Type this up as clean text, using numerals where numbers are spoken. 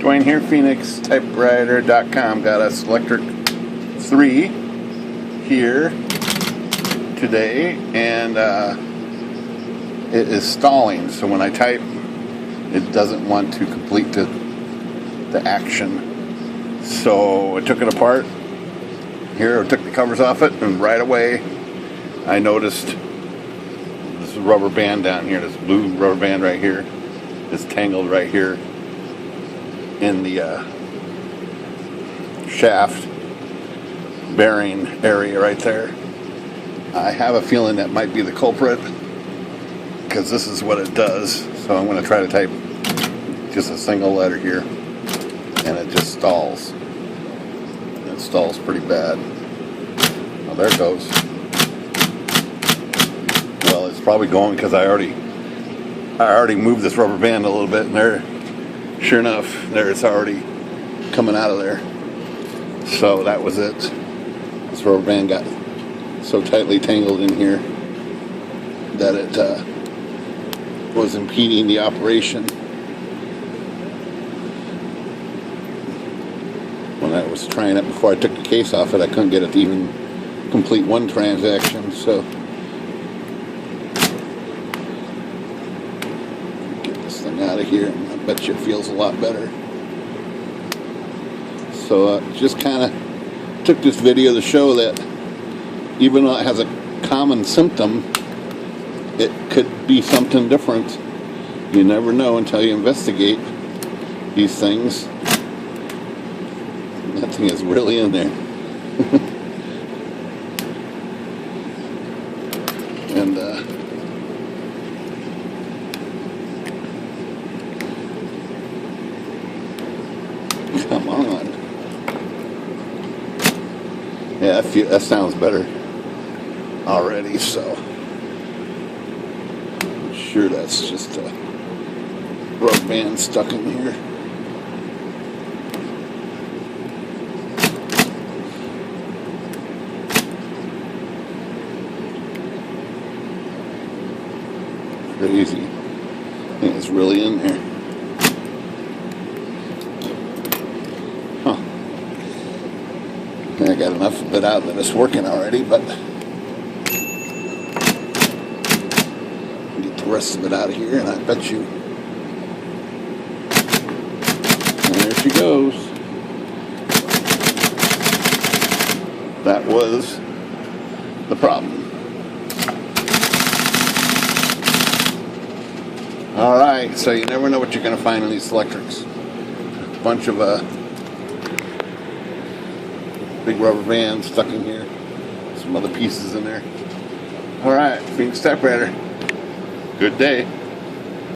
Dwayne here, Phoenix Typewriter.com. Got a Selectric 3 here today, and it is stalling. So when I type, it doesn't want to complete the action. So I took it apart. Here, I took the covers off it, and right away I noticed this rubber band down here, this blue rubber band right here, is tangled right here in the shaft bearing area right there. I have a feeling that might be the culprit, because this is what it does. So I'm going to try to type just a single letter here, and it just stalls. It stalls pretty bad. Well, there it goes. Well, it's probably going because I already moved this rubber band a little bit, and there, sure enough, there it's already coming out of there. So that was it. This rubber band got so tightly tangled in here that it was impeding the operation. When I was trying it before I took the case off it, I couldn't get it to even complete one transaction. So get this thing out of here, and I bet you it feels a lot better. So just kind of took this video to show that even though it has a common symptom, it could be something different. You never know until you investigate these things. That thing is really in there. And come on. Yeah, that sounds better already, so I'm sure that's just a rubber band stuck in here. Crazy. I think it's really in there. Huh. I got enough of it out that it's working already, but get the rest of it out of here, and I bet you. And there she goes. That was the problem. Alright, so you never know what you're going to find in these Selectrics. A bunch of big rubber bands stuck in here. Some other pieces in there. Alright, Phoenix Typewriter. Good day.